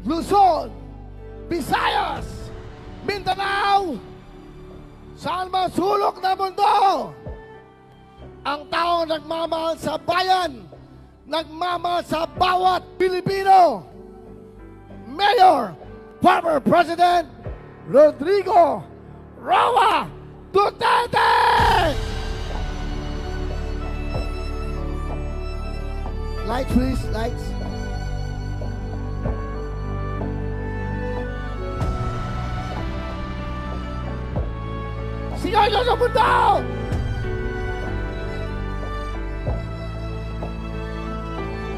Luzon, Visayas, Mindanao, saan man sulok na mundo, ang taong nagmamahal sa bayan, nagmamahal sa bawat Pilipino. Mayor, former President Rodrigo Roa Duterte! Lights please, lights. Sigaw nyo sa mundo!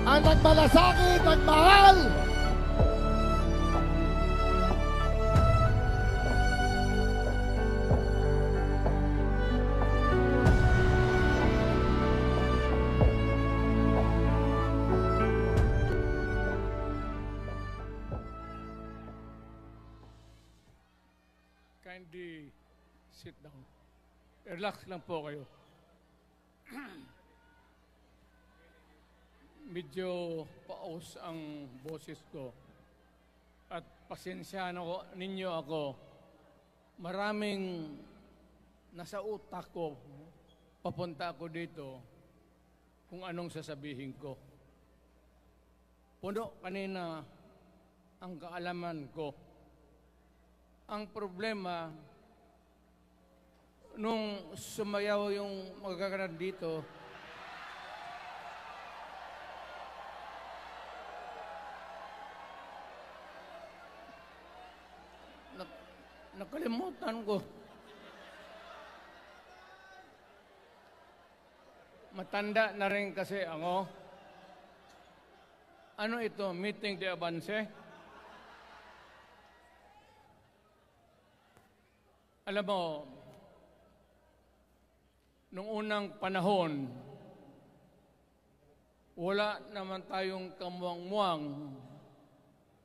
Ang nagmalasakit, nagmahal. Kindly sit down. Relax lang po kayo. Medyo paus ang boses ko. At pasensyahan ninyo ako. Maraming nasa utak ko. Papunta ako dito kung anong sasabihin ko. Puno kanina ang kaalaman ko. Ang problema, nung sumayaw yung magkakaroon dito, nakalimutan ko. Matanda na rin kasi ako. Ano ito? Meeting de avance? Alam mo, nung unang panahon, wala naman tayong kamuang-muang,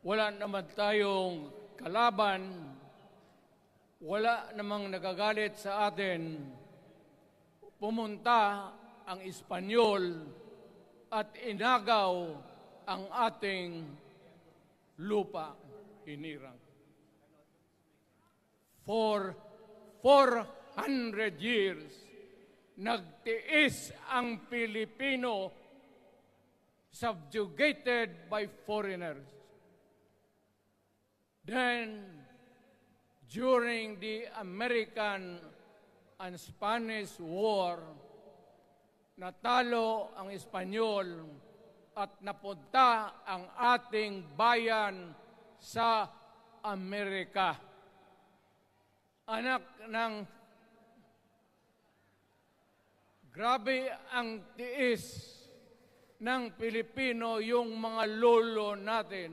wala naman tayong kalaban, wala namang nagagalit sa atin. Pumunta ang Espanyol at inagaw ang ating lupa, hinirang. For 400 years, nagtiis ang Pilipino subjugated by foreigners. Then, during the American and Spanish War, natalo ang Espanyol at napunta ang ating bayan sa Amerika. Anak ng grabe ang tiis ng Pilipino, yung mga lolo natin,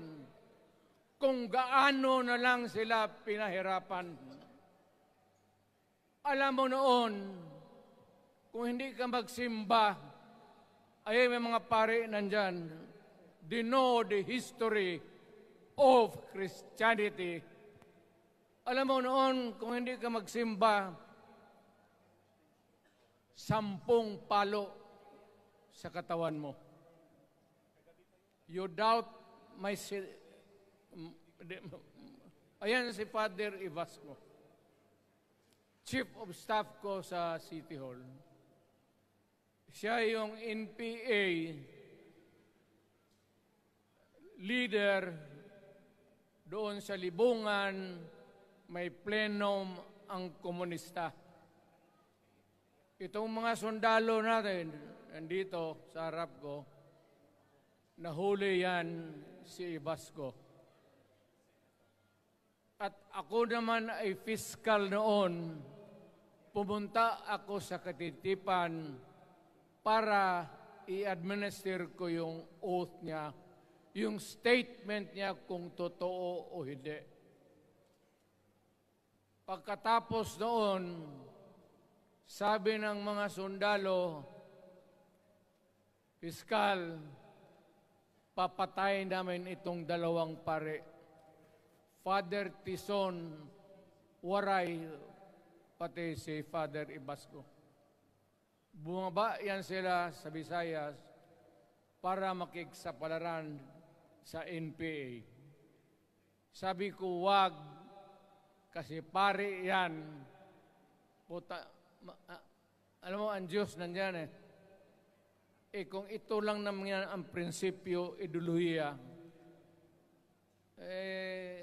kung gaano na lang sila pinahirapan. Alam mo noon, kung hindi ka magsimba, ay may mga pare nandyan, they know the history of Christianity. Alam mo noon, kung hindi ka magsimba, 10 palo sa katawan mo. You doubt my... Ayan si Father Ibasco, Chief of Staff ko sa City Hall. Siya yung NPA leader doon sa Libungan. May plenum ang komunista. Itong mga sundalo natin, nandito sa harap ko, nahuli yan si Ibasco. At ako naman ay fiscal noon, pumunta ako sa Katitipan para i-administer ko yung oath niya, yung statement niya kung totoo o hindi. Pagkatapos noon, sabi ng mga sundalo, Piskal, papatayin namin itong 2 pare. Father Tison, Waray, pati si Father Ibasco. Bumaba yan sila sa Visayas para makiksapalaran sa NPA. Sabi ko, wag, kasi pare yan. Puta, alam mo, ang Diyos nandyan eh. Kung ito lang naman yan ang prinsipyo, ideolohiya,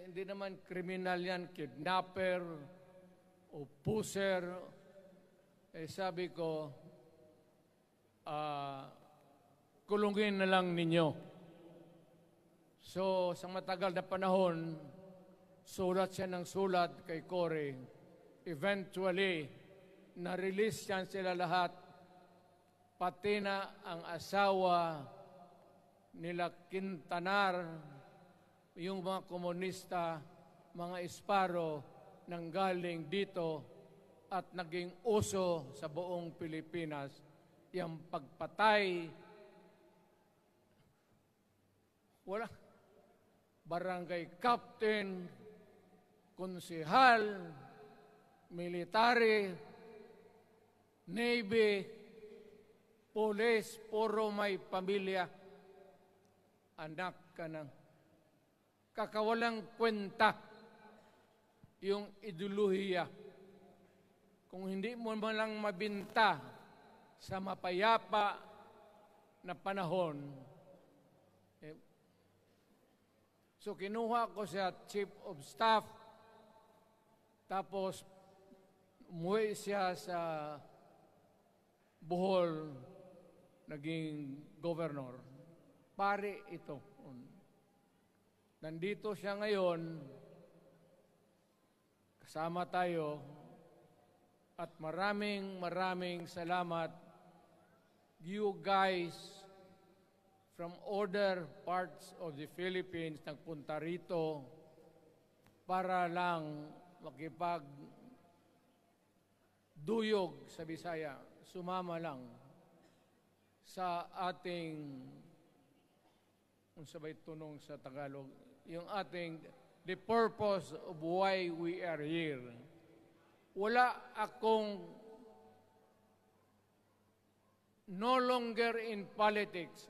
hindi naman kriminal yan, kidnapper, o puser. Sabi ko, kulungin na lang ninyo. So, sa matagal na panahon, sulat siya ng sulat kay Cory. Eventually, na-release yan sila lahat, pati na ang asawa nila Quintanar, yung mga komunista, mga Esparo, nanggaling dito at naging uso sa buong Pilipinas, yung pagpatay. Wala. Barangay captain, konsehal, military, navy, police, puro may pamilya. Anak ka ng kakawalang kwenta yung ideolohiya. Kung hindi mo man lang mabinta sa mapayapa na panahon, so kinuha ko siya Chief of Staff, tapos umuwi siya sa Bohol, naging governor. Pare ito. Nandito siya ngayon, kasama tayo, at maraming salamat. You guys from other parts of the Philippines nagpunta rito para lang makipagduyog sa Bisaya. Sumama lang sa ating, kung sabay tunong sa Tagalog, yung ating, the purpose of why we are here. Wala akong, no longer in politics.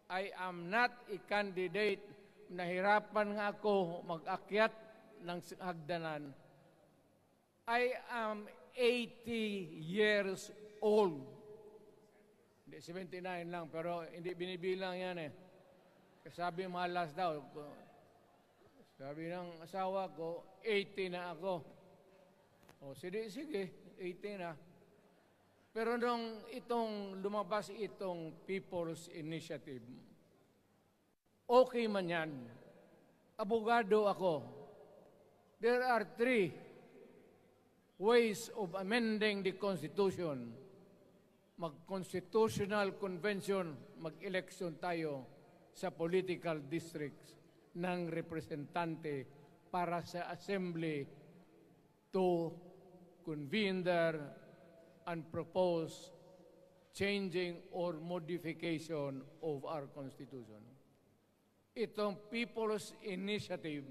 I am not a candidate. Nahirapan nga ako mag-akyat ng hagdanan. I am 80 years old. Hindi, 79 lang, pero hindi binibilang yan eh. Sabi malas daw. Sabi ng asawa ko, 80 na ako. O, sige, 80 na. Pero nung lumabas itong People's Initiative, okay man yan. Abogado ako. There are 3 ways of amending the Constitution. Mag-constitutional convention, mag-election tayo sa political districts ng representante para sa assembly to convene there and propose changing or modification of our Constitution. Itong People's Initiative,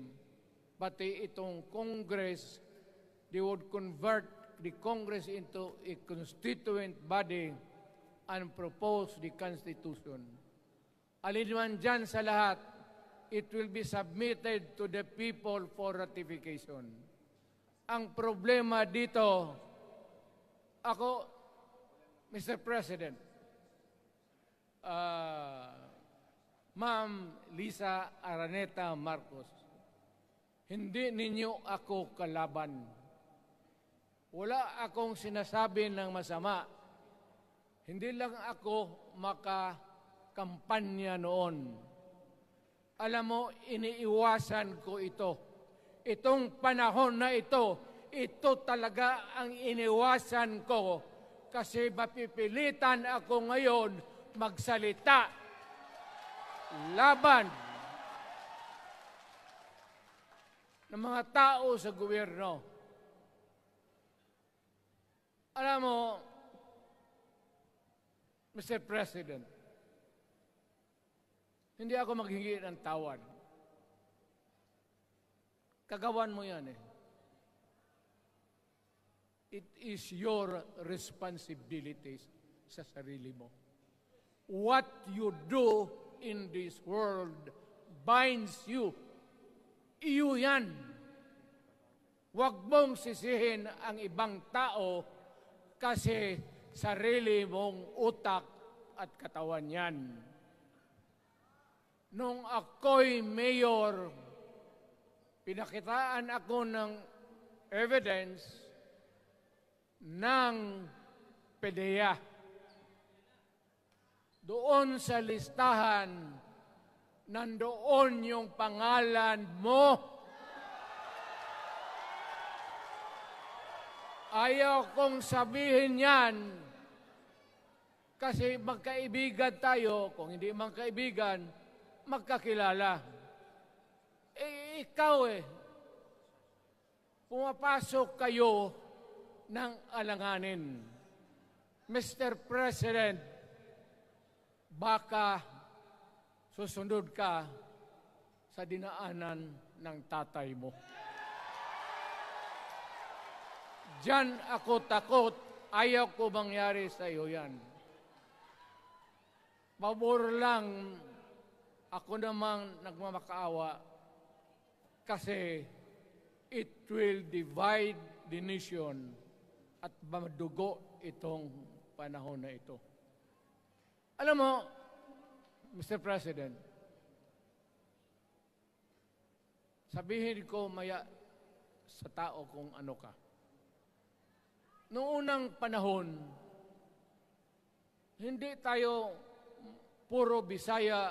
pati itong Congress, they would convert the Congress into a constituent body and propose the Constitution. Alin man dyan sa lahat, it will be submitted to the people for ratification. Ang problema dito, ako, Mr. President, Ma'am Lisa Araneta Marcos, hindi ninyo ako kalaban. Wala akong sinasabi ng masama. Hindi lang ako makakampanya noon. Alam mo, iniiwasan ko ito. Itong panahon na ito talaga ang iniwasan ko kasi mapipilitan ako ngayon magsalita laban ng mga tao sa gobyerno. Alam mo, Mr. President, hindi ako maghingi ng tawad. Kagawan mo yan eh. It is your responsibility sa sarili mo. What you do in this world binds you. Iyo yan. Huwag mong sisihin ang ibang tao kasi sarili mong utak at katawan yan. Nung ako'y mayor, pinakitaan ako ng evidence ng PDEA. Doon sa listahan, nandoon yung pangalan mo. Ayaw kong sabihin yan kasi magkaibigan tayo. Kung hindi magkaibigan, magkakilala. Ikaw pumapasok kayo ng alanganin. Mr. President, baka susunod ka sa dinaanan ng tatay mo. Diyan ako takot. Ayaw ko mangyari sa iyo yan. Pabor lang, ako namang nagmamakaawa kasi it will divide the nation at madugo itong panahon na ito. Alam mo, Mr. President, sabihin ko maya sa tao kung ano ka. Noong unang panahon, hindi tayo puro Bisaya,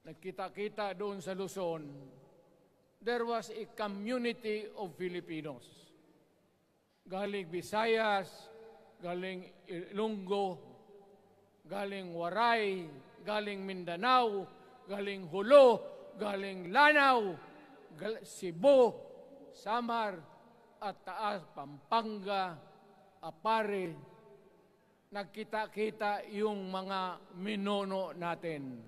nagkita-kita doon sa Luzon. There was a community of Filipinos. Galing Visayas, galing Ilonggo, galing Waray, galing Mindanao, galing Hulo, galing Lanao, Cebu, Samar, at Taas, Pampanga, Apare. Nagkita-kita yung mga minono natin.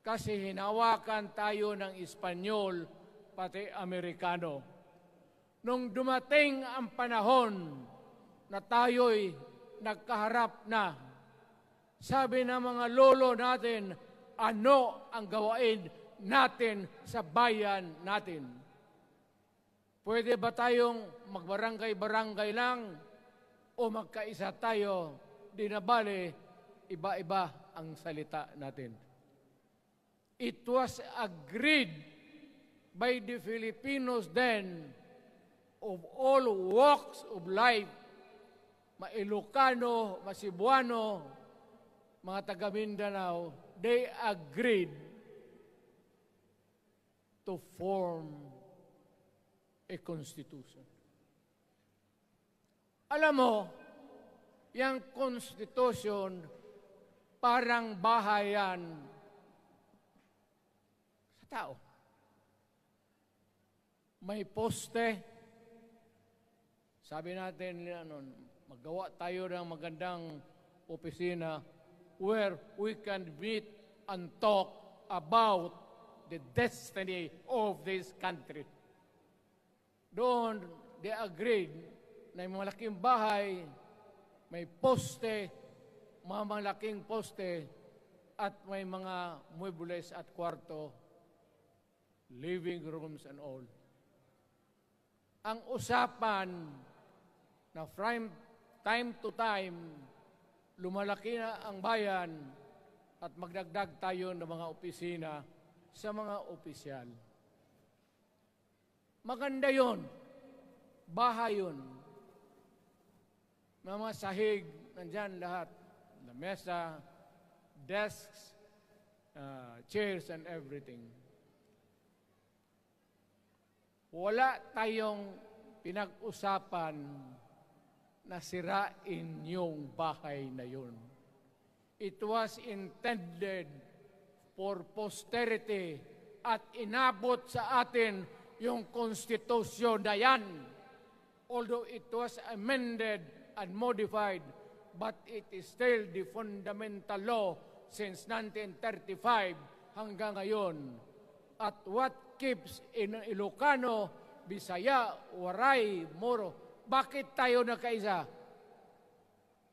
Kasi hinawakan tayo ng Espanyol, pati Amerikano. Nung dumating ang panahon na tayo'y nagkaharap na, sabi ng mga lolo natin, ano ang gawain natin sa bayan natin? Pwede ba tayong magbarangay-barangay lang o magkaisa tayo? Di na bale, iba-iba ang salita natin. It was agreed by the Filipinos then of all walks of life, Ma-Ilocano, Ma-Cebuano, mga taga Mindanao, they agreed to form a constitution. Alam mo, yung constitution parang bahayan sa tao. May poste. Sabi natin, magawa tayo ng magandang opisina where we can meet and talk about the destiny of this country. Doon, they agreed na may malaking bahay, may poste, mga malaking poste, at may mga muebles at kwarto, living rooms and all. Ang usapan na from time to time, lumalaki na ang bayan at magdagdag tayo ng mga opisina sa mga opisyal. Maganda yun. Bahay yun. Mga sahig, nandyan lahat. The mesa, desks, chairs, and everything. Wala tayong pinag-usapan na sirain yung bahay na yun. It was intended for posterity at inabot sa atin yung konstitusyon na yan. Although it was amended and modified, but it is still the fundamental law since 1935 hanggang ngayon. At what keeps in Ilocano, Bisaya, Waray, Moro, bakit tayo nagkaisa?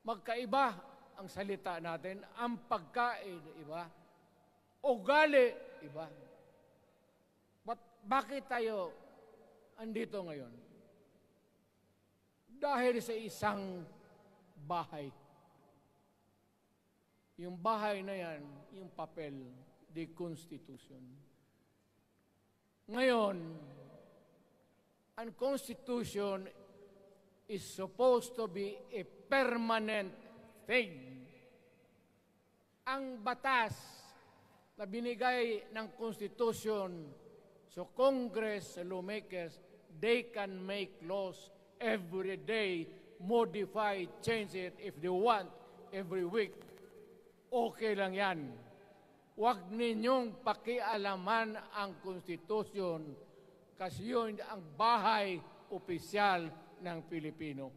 Magkaiba ang salita natin, ang pagkain, iba. Ugali, iba. bakit tayo andito ngayon? Dahil sa isang bahay. Yung bahay na yan, yung papel, the Constitution. Ngayon, ang Constitution is supposed to be a permanent thing. Ang batas na binigay ng Constitution sa Congress, sa lawmakers, they can make laws every day, modify, change it if they want, every week. Okay lang yan. Huwag ninyong pakialaman ang Constitution kasi yun ang bahay opisyal ng Pilipino.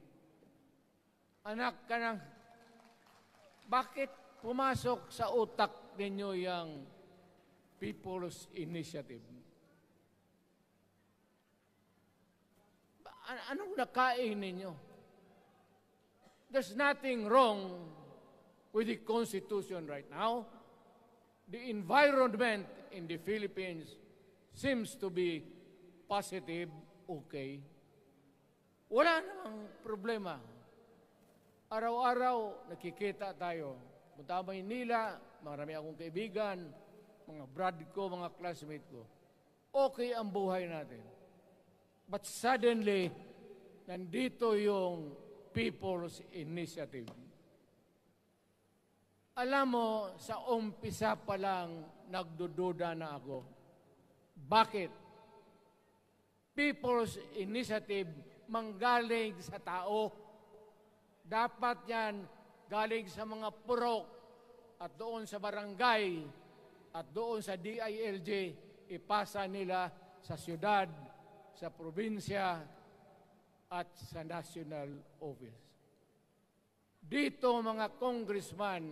Anak ka ng, bakit pumasok sa utak ninyo yung People's Initiative? Anong nakain ninyo? There's nothing wrong with the Constitution right now. The environment in the Philippines seems to be positive, okay. Wala namang problema. Araw-araw, nakikita tayo. Punta Maynila, marami akong kaibigan, mga brad ko, mga classmate ko. Okay ang buhay natin. But suddenly, nandito yung People's Initiative. Alam mo, sa umpisa pa lang, nagdududa na ako. Bakit? People's Initiative manggaling sa tao. Dapat yan galing sa mga purok at doon sa barangay at doon sa DILG, ipasa nila sa syudad, sa probinsya at sa national office. Dito mga congressman,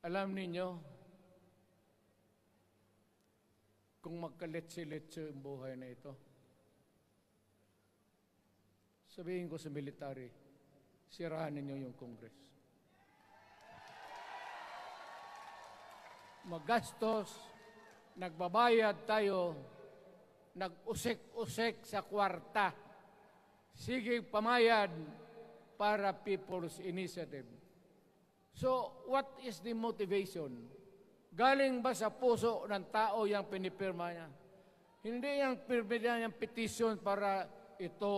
alam ninyo, kung magkaletse-letse ang buhay na ito, sabihin ko sa military, sirahan ninyo yung Congress. Magastos, nagbabayad tayo, nag-usek-usek sa kwarta. Sige pamayad para People's Initiative. So, what is the motivation? Galing ba sa puso ng tao yung pinipirma niya? Hindi yung pirma yung petition para ito,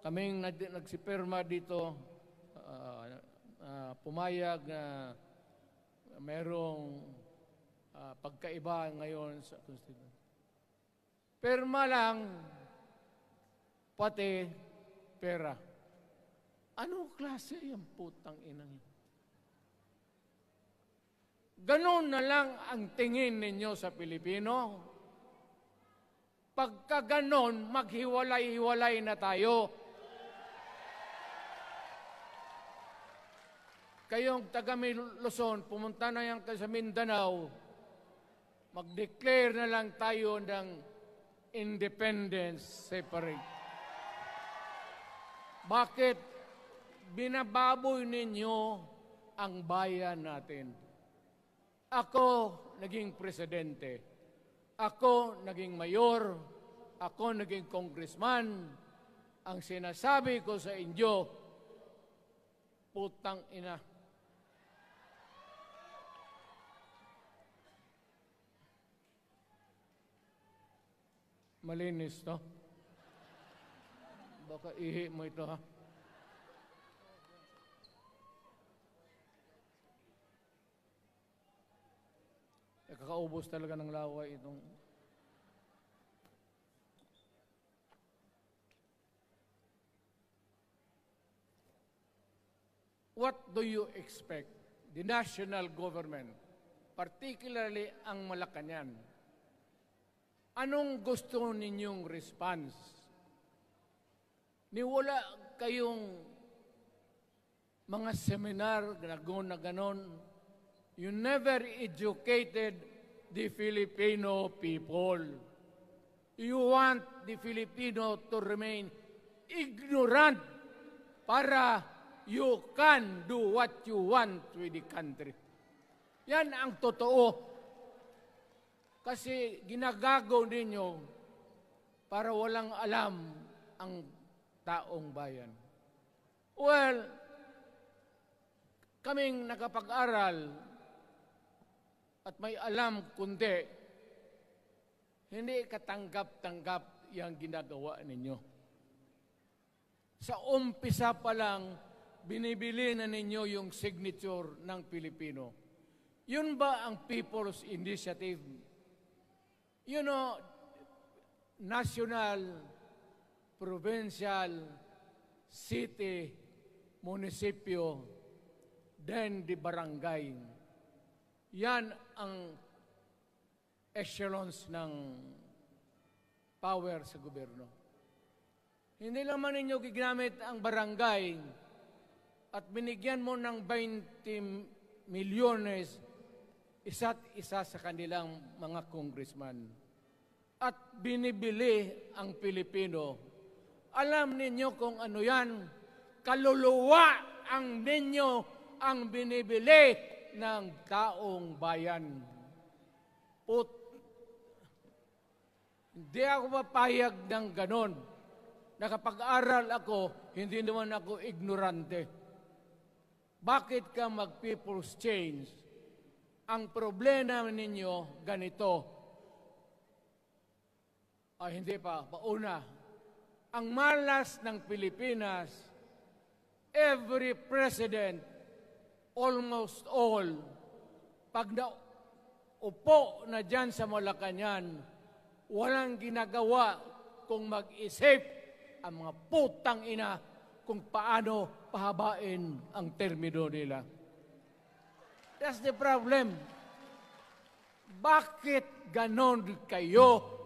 kaming nagsipirma dito, pumayag na merong pagkaiba ngayon sa Constitution. Pirma lang, pati pera. Anong klase yung putang inang yun? Ganon na lang ang tingin ninyo sa Pilipino. Pagka ganon, maghiwalay-hiwalay na tayo. Kayong taga Luzon, pumunta na yan sa Mindanao, mag-declare na lang tayo ng independence separate. Bakit? Binababoy ninyo ang bayan natin. Ako naging presidente. Ako naging mayor. Ako naging congressman. Ang sinasabi ko sa inyo, putang ina. Malinis to. Baka ihi mo ito ha. Kakaubos talaga ng laway itong... What do you expect? The national government, particularly ang Malacanang, anong gusto ninyong response? Niwala kayong mga seminar na ganon. You never educated the Filipino people. You want the Filipino to remain ignorant para you can do what you want with the country. Yan ang totoo. Kasi ginagago ninyo para walang alam ang taong bayan. Well, kaming nakapag-aral at may alam kundi, hindi katanggap-tanggap yung ginagawa ninyo. Sa umpisa pa lang, binibili na ninyo yung signature ng Pilipino. Yun ba ang People's Initiative? You know, national, provincial, city, munisipyo, then the barangay. Yan ang echelons ng power sa gobyerno. Hindi naman ninyo gigamit ang barangay at binigyan mo ng 20 milyones isa't isa sa kanilang mga congressman. At binibili ang Pilipino. Alam ninyo kung ano yan? Kaluluwa ang ninyo ang binibili ng taong bayan. Hindi ako mapayag ng ganon. Nakapag-aral ako, hindi naman ako ignorante. Bakit ka mag-people's change? Ang problema ninyo, ganito. Hindi pa, pauna. Ang malas ng Pilipinas, every president, almost all, pag naupo na dyan sa Malacanang, walang ginagawa kung mag-isip ang mga putang ina kung paano pahabain ang termino nila. That's the problem. Bakit ganon kayo?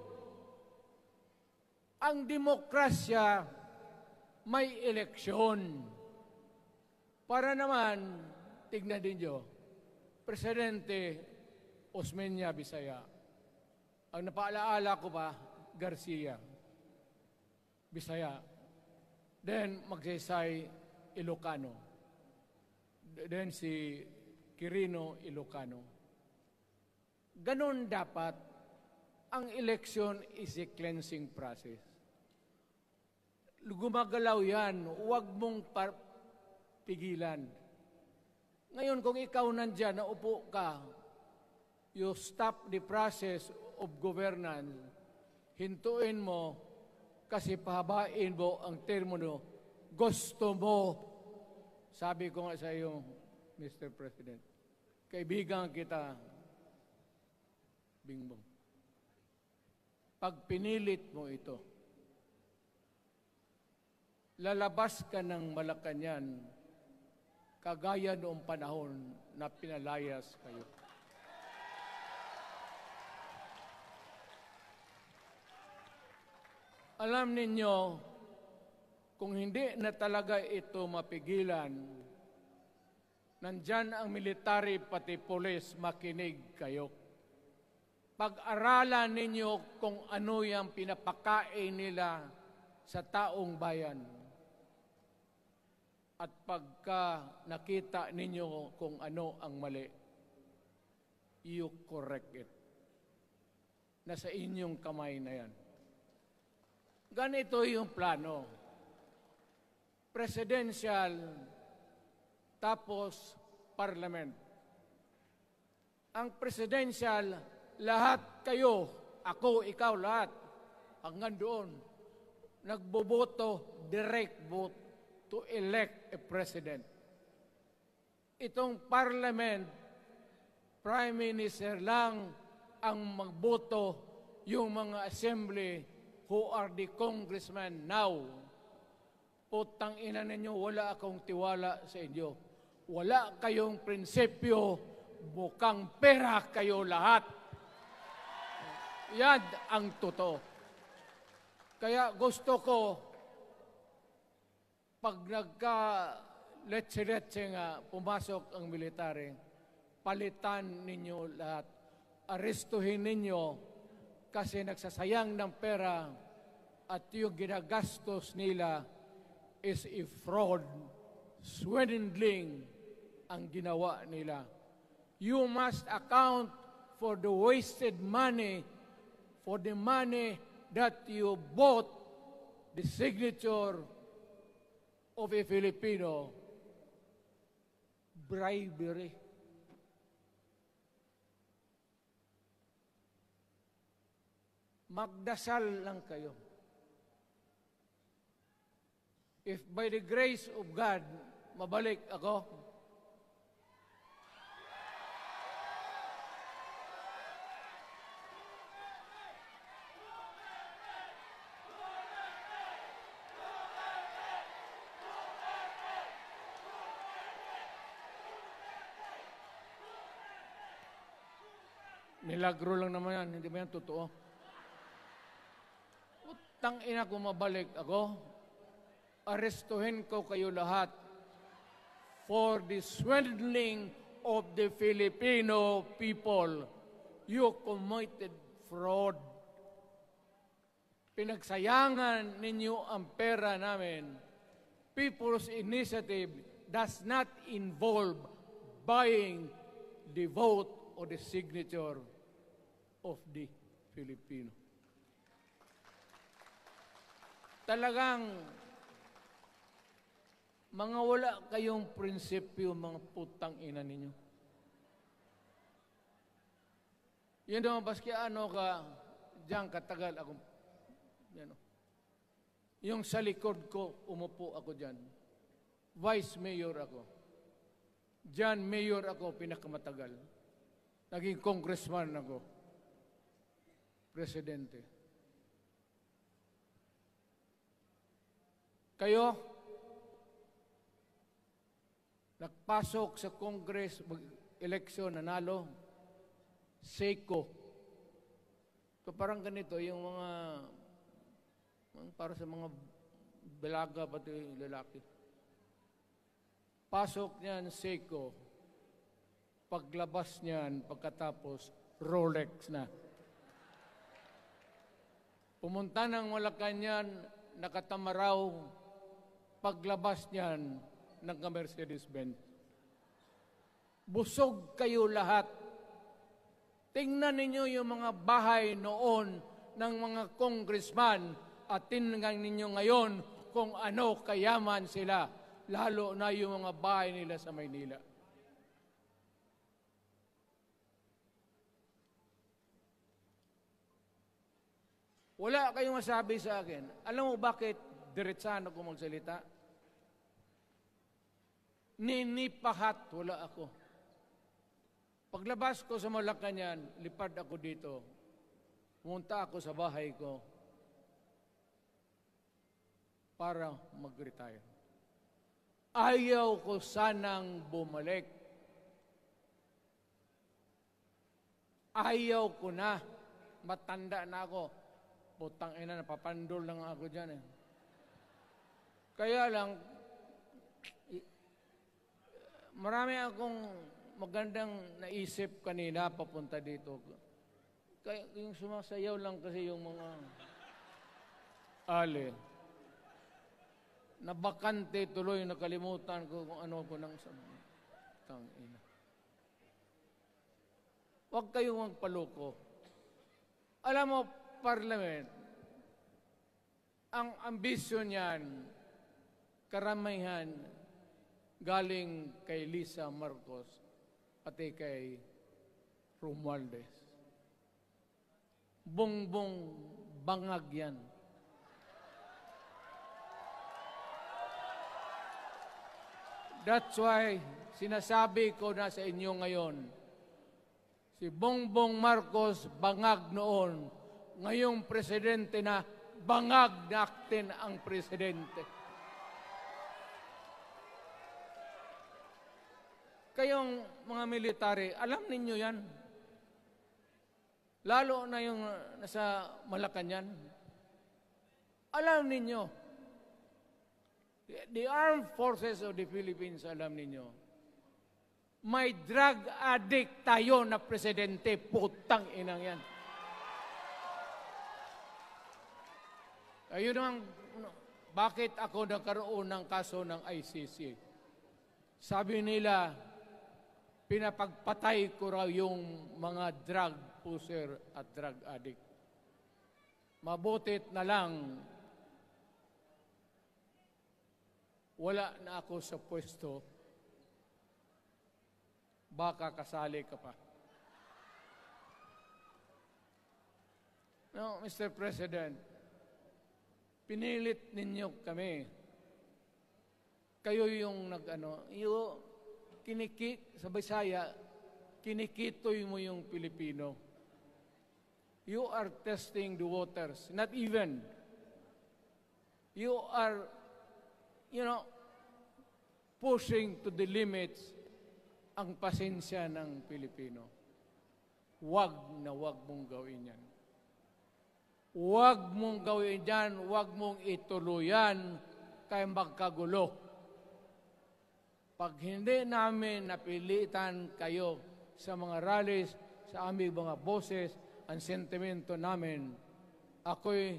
Ang demokrasya may eleksyon. Para naman, tignan ninyo, Presidente Osmeña Bisaya. Ang napaalaala ko pa, Garcia Bisaya. Then Magsaysay Ilocano. Then si Quirino Ilocano. Ganon dapat. Ang election is a cleansing process. Gumagalaw yan, huwag mong pigilan. Ngayon, kung ikaw nandyan, naupo ka, you stop the process of governance, hintuin mo, kasi pahabain mo ang termino, gusto mo. Sabi ko nga sa iyo, Mr. President, kaibigan kita, Bingbong. Pag pinilit mo ito, lalabas ka ng Malacanang kagaya noong panahon na pinalayas kayo. Alam ninyo, kung hindi na talaga ito mapigilan, nandyan ang military pati polis, makinig kayo. Pag-aralan ninyo kung ano yung pinapakain nila sa taong bayan. At pagka nakita ninyo kung ano ang mali, you correct it. Nasa inyong kamay na yan. Ganito yung plano. Presidential, tapos parliament. Ang presidential, lahat kayo, ako, ikaw, lahat, hanggang doon, nagboboto, direct vote to elect a president. Itong parliament, prime minister lang ang magboto, yung mga assembly who are the congressmen now. Putang ina ninyo, wala akong tiwala sa inyo. Wala kayong prinsipyo, bukang pera kayo lahat. Yan ang totoo. Kaya gusto ko, pag nagka-letse-letse nga, pumasok ang military, palitan ninyo lahat. Arestuhin ninyo kasi nagsasayang ng pera at yung ginagastos nila is a fraud, swindling ang ginawa nila. You must account for the wasted money, for the money that you bought the signature of a Filipino. Bribery. Magdasal lang kayo. If by the grace of God, mabalik ako, milagro lang naman yan, hindi ba yan totoo? Utang ina kung mabalik ako, arestuhin ko kayo lahat for the swindling of the Filipino people. You committed fraud. Pinagsayangan ninyo ang pera namin. People's Initiative does not involve buying the vote or the signature of the Filipino. Talagang mga wala kayong prinsipyo, mga putang ina ninyo. Yun naman, baski ano ka, diyan katagal ako, yan o. Yung sa likod ko, umupo ako diyan. Vice Mayor ako. Diyan, Mayor ako, pinakamatagal. Naging congressman ako. Presidente. Kayo, nagpasok sa Congress, eleksyon, nanalo, SECO. So parang ganito, yung mga, para sa mga balaga, pati lalaki. Pasok niyan, SECO. Paglabas niyan, pagkatapos, Rolex na. Pumunta ng Malacanang, nakatamaraw, paglabas niyan, nagka-Mercedes-Benz. Busog kayo lahat. Tingnan ninyo yung mga bahay noon ng mga congressman at tingnan ninyo ngayon kung ano kayaman sila, lalo na yung mga bahay nila sa Maynila. Wala kayong masabi sa akin. Alam mo bakit diretsahan ako magsalita? Ninipahat, wala ako. Paglabas ko sa Malacanang, lipad ako dito. Pumunta ako sa bahay ko para mag-retire. Ayaw ko sanang bumalik. Ayaw ko na. Matanda na ako. Putang ina, napapandol lang ako dyan eh. Kaya lang, marami akong magandang naisip kanina papunta dito. Kaya yung sumasayaw lang kasi yung mga ale. Nabakante tuloy, nakalimutan ko kung ano ko nang tangina. Huwag kayong magpaloko. Alam mo, Parliament, ang ambisyon niyan, karamihan, galing kay Lisa Marcos, pati kay Romualdez. Bongbong bangag yan. That's why sinasabi ko na sa inyo ngayon, si Bongbong Marcos bangag noon, ngayong presidente na, bangag natin ang presidente. Kayong mga military, alam ninyo yan. Lalo na yung nasa Malacanang. Alam ninyo. The Armed Forces of the Philippines, alam ninyo. May drug addict tayo na presidente, putang inang yan. Ayun ang, bakit ako nagkaroon ng kaso ng ICC? Sabi nila, pinapagpatay ko raw yung mga drug user at drug addict. Mabutit na lang, wala na ako sa pwesto, baka kasali ka pa. No, Mr. President, pinilit ninyo kami. Kayo yung sa Bisaya, kinikitoy mo yung Pilipino. You are testing the waters. Not even. You are, pushing to the limits ang pasensya ng Pilipino. Wag na wag mong gawin yan. Wag mong gawin yan, wag mong ituluyan kaya magkagulo. Pag hindi namin napilitan kayo sa mga rallies, sa aming mga boses, ang sentimento namin, ako'y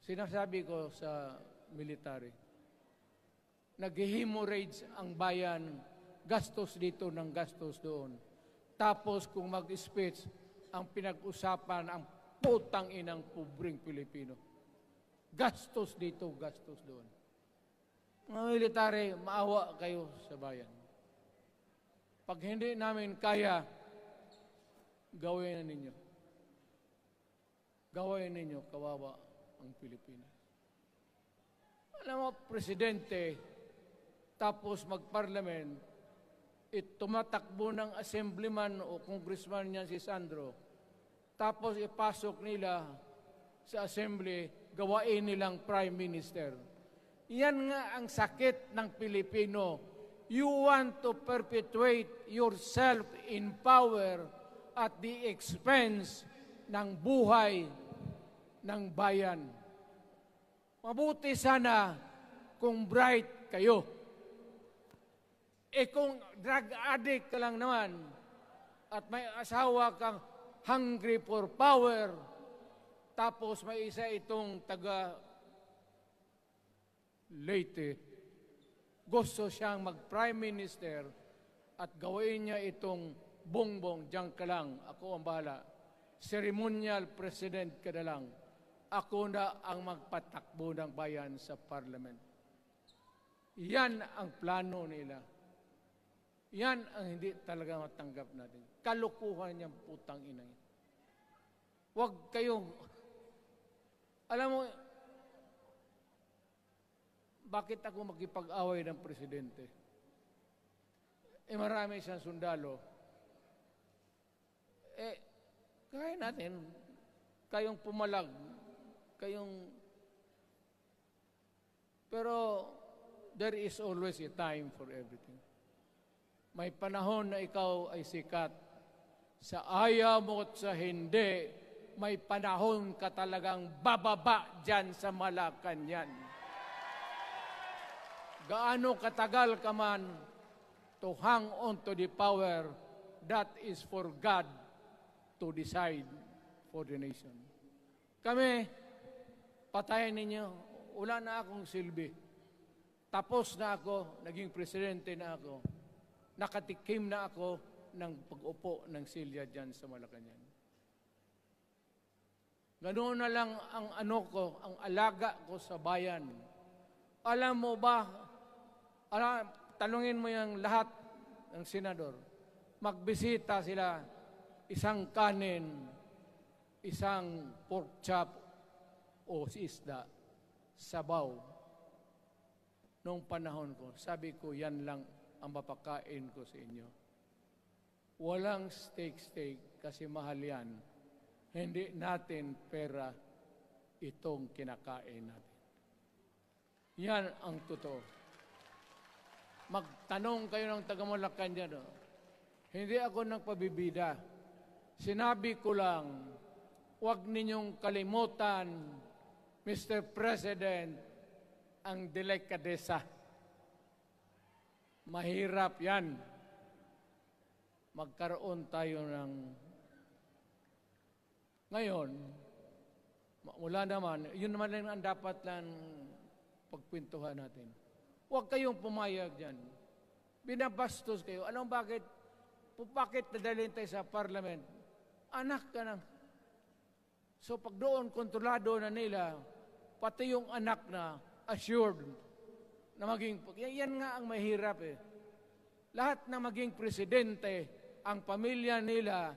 sinasabi ko sa military, nag-hemorrhage ang bayan, gastos dito ng gastos doon. Tapos kung mag-speech, ang pinag-usapan ang putang inang pobreng Pilipino. Gastos dito, gastos doon. Mga military, maawa kayo sa bayan. Pag hindi namin kaya, gawin na ninyo. Gawin ninyo, kawawa ang Pilipinas. Alam mo, Presidente, tapos mag-parliament, tumatakbo ng assemblyman o congressman niya si Sandro, tapos ipasok nila sa assembly, gawain nilang prime minister. Yan nga ang sakit ng Pilipino. You want to perpetuate yourself in power at the expense ng buhay ng bayan. Mabuti sana kung bright kayo. Kung drug addict ka lang naman at may asawa kang hungry for power, tapos may isa itong taga Leyte, gusto siyang mag-prime minister at gawin niya itong bongbong, diyan ka lang, ako ang bahala. Ceremonial president ka na lang. Ako na ang magpatakbo ng bayan sa parliament. Yan ang plano nila. Yan ang hindi talaga matanggap natin. Kalukuhan niyang putang ina. Huwag kayong, alam mo, bakit ako makipag-away ng presidente? Marami siyang sundalo. Kaya natin, kayong pumalag, pero there is always a time for everything. May panahon na ikaw ay sikat. Sa ayaw mo at sa hindi, may panahon ka talagang bababa dyan sa Malacanang. Gaano katagal ka man to hang on to the power, that is for God to decide for the nation. Kami, patayin ninyo, wala na akong silbi. Tapos na ako, naging presidente na ako. Nakatikim na ako ng pag-upo ng silya dyan sa Malacanang. Ganoon na lang ang ang alaga ko sa bayan. Alam mo ba, tanungin mo yung lahat ng senador, magbisita sila, isang kanin, isang pork chop o isda, sabaw. Noong panahon ko, sabi ko, yan lang ang mapakain ko sa inyo. Walang steak kasi mahal yan. Hindi natin pera itong kinakain natin. Yan ang totoo. Magtanong kayo ng taga-Malacan dyan. Hindi ako nagpabibida. Sinabi ko lang, huwag ninyong kalimutan, Mr. President, ang delikadesa. Mahirap yan. Magkaroon tayo ng... Ngayon, wala naman, yun naman lang ang dapat lang pagpintuhan natin. Huwag kayong pumayag dyan. binabastos kayo. Anong bakit? Bakit nadalhin tayo sa parliament? Anak ka na. So pag doon, kontrolado na nila, pati yung anak na assured na maging, yan nga ang mahirap eh. Lahat na maging presidente, ang pamilya nila,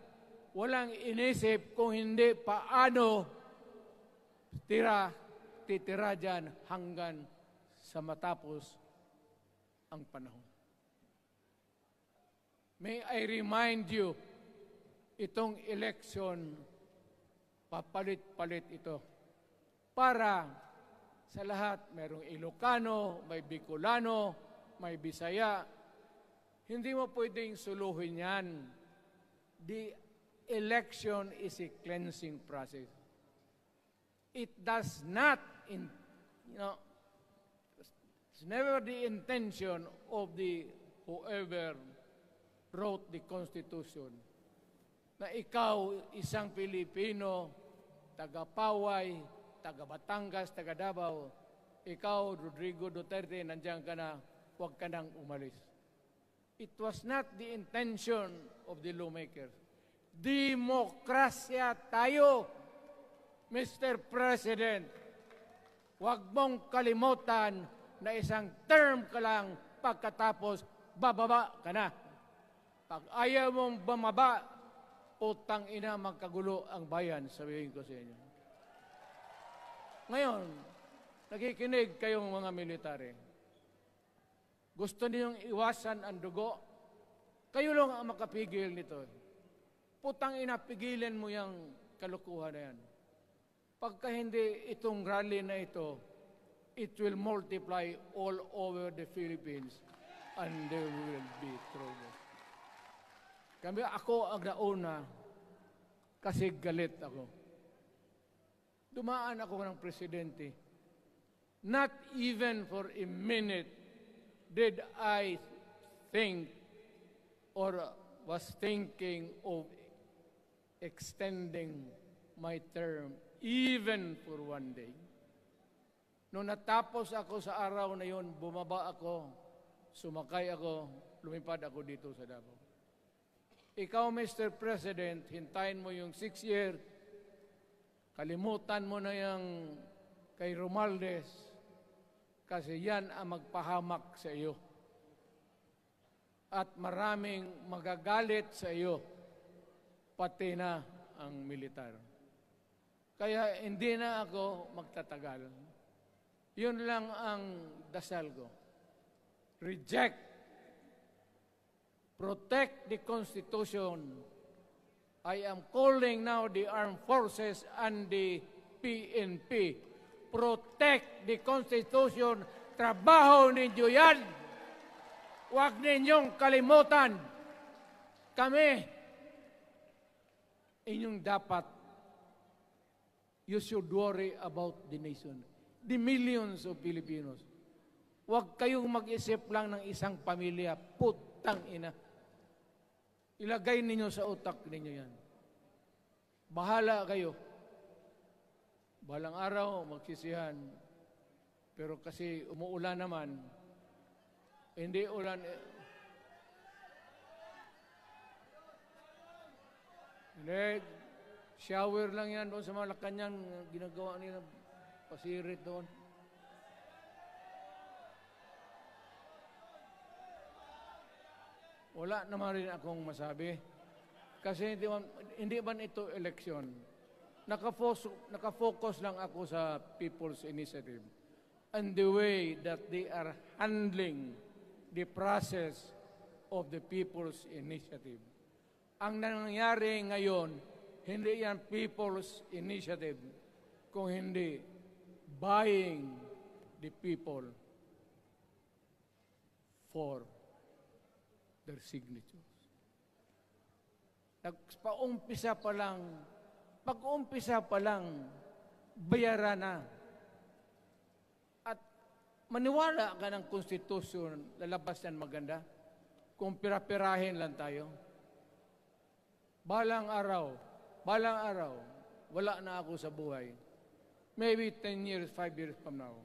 walang inisip kung hindi paano titira dyan hanggang sa matapos ang panahon. May I remind you, itong election, papalit-palit ito. Para sa lahat, mayroong Ilocano, may Bicolano, may Bisaya. Hindi mo pwedeng suluhin yan. The election is a cleansing process. It does not, it's never the intention of the whoever wrote the Constitution na ikaw, isang Pilipino, taga-Paway, taga-Batangas, taga-Davao, ikaw, Rodrigo Duterte, nandiyan ka na, huwag ka nang umalis. It was not the intention of the lawmakers. Demokrasya tayo, Mr. President. Huwag mong kalimutan na isang term ka lang pagkatapos bababa ka na. Pag ayaw mong bumaba, utang ina magkagulo ang bayan, sabihin ko sa inyo. Ngayon, nakikinig kayong mga military. Gusto ninyong iwasan ang dugo? Kayo lang ang makapigil nito. Putang ina, pigilan mo yung kalukuhan na yan. Pagka hindi itong rally na ito, it will multiply all over the Philippines and there will be trouble. Kami, ako ang nauna kasi galit ako. Dumaan ako ng presidente. Not even for a minute did I think or was thinking of extending my term even for one day. Nung natapos ako sa araw na yon, bumaba ako, sumakay ako, lumipad ako dito sa Davao. Ikaw, Mr. President, hintayin mo yung 6 years, kalimutan mo na yung kay Romualdez, kasi yan ang magpahamak sa iyo. At maraming magagalit sa iyo, pati na ang militar. Kaya hindi na ako magtatagal. Yun lang ang dasal ko. Reject. Protect the Constitution. I am calling now the armed forces and the PNP. Protect the Constitution. Trabaho ninyo yan. Huwag ninyong kalimutan. Kami, inyong dapat, you should worry about the nation. The millions of Filipinos. Huwag kayong mag-isip lang ng isang pamilya. Putang ina. Ilagay ninyo sa utak ninyo yan. Bahala kayo. Balang araw, magsisihan. Pero kasi umuulan naman, hindi ulan. Hindi, shower lang yan doon sa Malacanang, ginagawa nila, pasirit doon. Wala naman rin akong masabi. Kasi hindi man ito eleksyon. Nakafocus lang ako sa People's Initiative and the way that they are handling the process of the People's Initiative. Ang nangyayari ngayon, hindi yan People's Initiative, kung hindi buying the people for their signatures. Pag-umpisa pa lang, bayaran na. At maniwala ka ng konstitusyon, lalabas yan maganda. Kung pira-pirahin lang tayo. Balang araw, wala na ako sa buhay. Maybe 10 years, 5 years from now.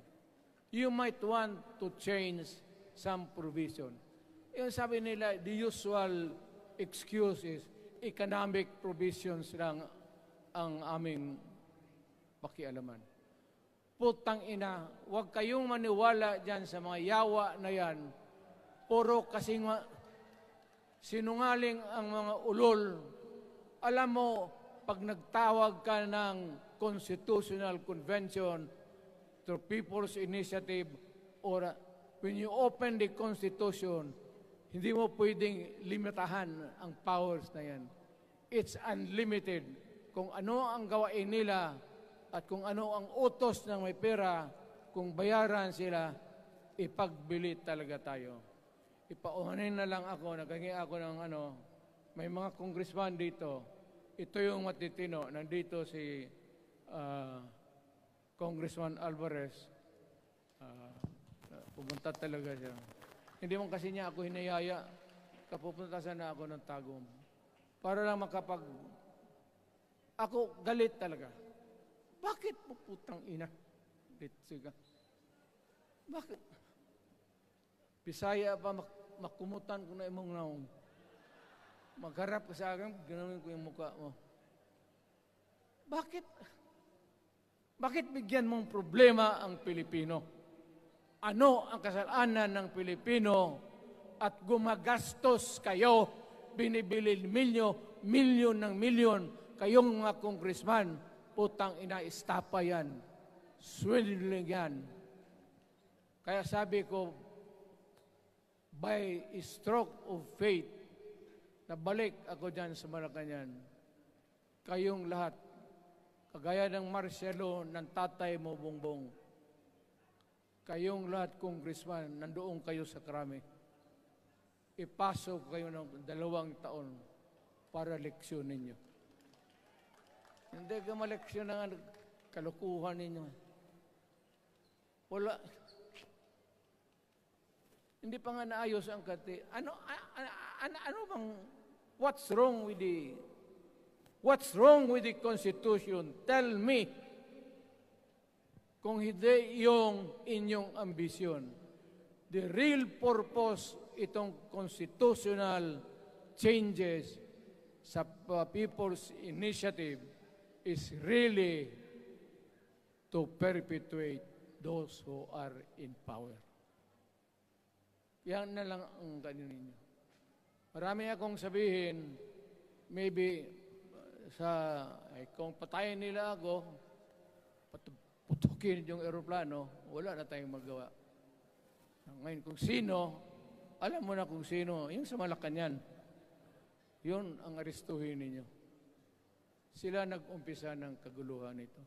You might want to change some provision. Yung sabi nila, the usual excuse is economic provisions lang ang aming pakialaman. Putang ina, huwag kayong maniwala dyan sa mga yawa na yan. Puro kasing sinungaling ang mga ulol. Alam mo, pag nagtawag ka ng Constitutional Convention through People's Initiative or when you open the Constitution, hindi mo pwedeng limitahan ang powers na yan. It's unlimited. Kung ano ang gawain nila at kung ano ang utos ng may pera, kung bayaran sila, ipagbili talaga tayo. Ipauhanin na lang ako, naghingi ako ng may mga congressman dito. Ito yung matitino. Nandito si Congressman Alvarez. Pumunta talaga siya. Hindi mo kasi niya ako hinayaya. Kapupunta sana ako ng Tagum. Para lang Ako galit talaga. Bakit po putang ina? Siga. Bakit? Bisaya pa makumutan ko na imong naong. Magharap ka sa akin, ganoon ko yung mukha mo. Bakit? Bakit bigyan mong problema ang Pilipino? Ano ang kasalanan ng Pilipino at gumagastos kayo, binibili milyon ng milyon, kayong mga congressman, putang ina, istapa yan. Swindling yan. Kaya sabi ko, by stroke of faith, nabalik ako dyan sa Malacanang. Kayong lahat, kagaya ng Marcelo, ng tatay mo, Bongbong, kayong lahat, congressman, nandoon kayo sa Krami. Ipasok kayo ng 2 taon para leksyon ninyo. Hindi ka maleksyon ng kalukuhan ninyo. Wala. Hindi pa nga naayos ang kati. Ano bang, what's wrong with the Constitution? Tell me. Kung hindi yung inyong ambisyon. The real purpose itong constitutional changes sa People's Initiative is really to perpetuate those who are in power. Yan na lang ang ganyan ninyo. Marami akong sabihin, maybe kung patayin nila ako, putukin yung eroplano, wala na tayong magawa. Ngayon, kung sino, alam mo na kung sino, yung sa Malacanang, yun ang arestuhin ninyo. Sila nag-umpisa ng kaguluhan ito.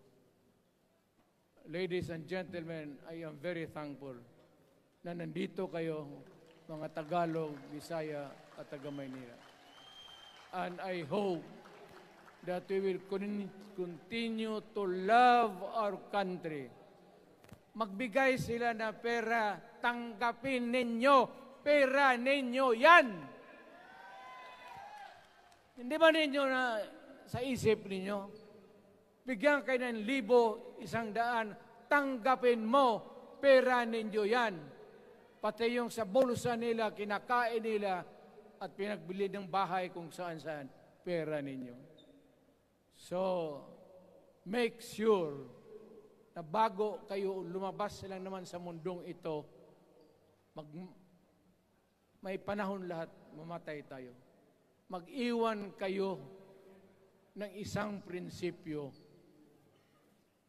Ladies and gentlemen, I am very thankful na nandito kayo, mga Tagalog, Bisaya, at taga-Maynila. And I hope that we will continue to love our country. Magbigay sila na pera, tanggapin ninyo, pera ninyo yan. Hindi ba ninyo na sa isip ninyo, bigyan kayo ng 1,000, 100, tanggapin mo, pera ninyo yan. Pati yung sa bulsa nila, kinakain nila, at pinagbili ng bahay kung saan-saan, pera ninyo. So, make sure na bago kayo lumabas lang naman sa mundong ito, may panahon lahat, mamatay tayo. Mag-iwan kayo ng isang prinsipyo.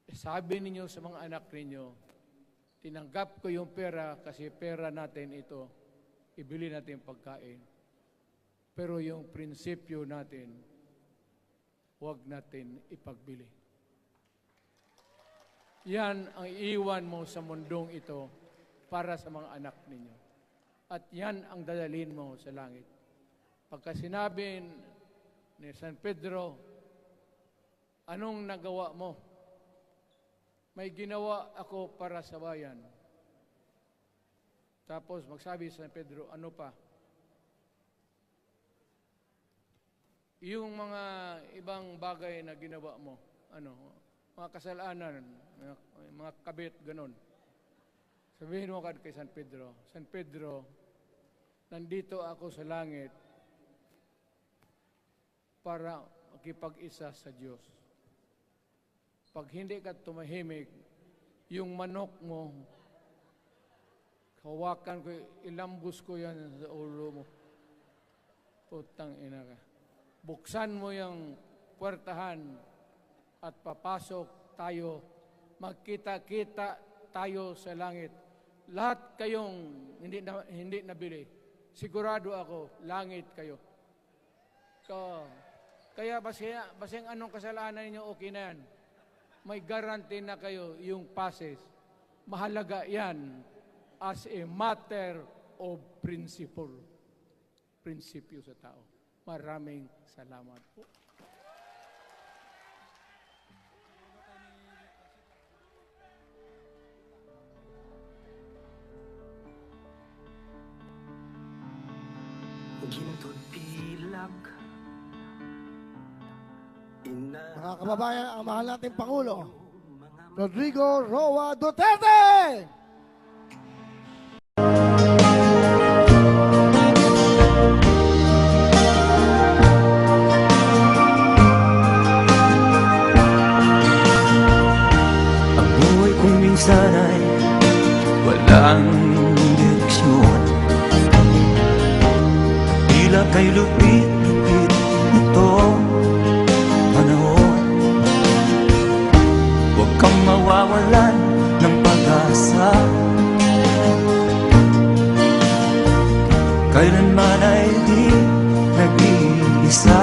Sabi ninyo sa mga anak ninyo, tinanggap ko yung pera kasi pera natin ito, ibili natin pagkain. Pero yung prinsipyo natin, huwag natin ipagbili. Yan ang iiwan mo sa mundong ito para sa mga anak ninyo. At yan ang dadalhin mo sa langit. Pagka sinabi ni San Pedro, anong nagawa mo? May ginawa ako para sa bayan. Tapos magsabi si San Pedro, ano pa? Yung mga ibang bagay na ginawa mo, mga kasalanan, mga kabit, ganon. Sabihin mo kay San Pedro, nandito ako sa langit para makipag-isa sa Diyos. Pag hindi ka tumahimik, yung manok mo, hawakan ko, ilambos ko yan sa ulo mo. Putang ina ka. Buksan mo yung puwertahan at papasok tayo. Magkita-kita tayo sa langit. Lahat kayong hindi nabili. Sigurado ako, langit kayo. Kaya basing anong kasalanan ninyo, okay na yan. May guarantee na kayo yung passes. Mahalaga yan as a matter of principle. Prinsipyo sa tao. Maraming salamat po. Ginto'y pilak. Mga kababayan, ang mahal nating Pangulo, Rodrigo Roa Duterte! Ang buhay kong minsan ay walang direksyon. Tila kay lupit-lupit ito panahon. Huwag kang mawawalan ng pag-asa. Kailanman ay di nag-iisa.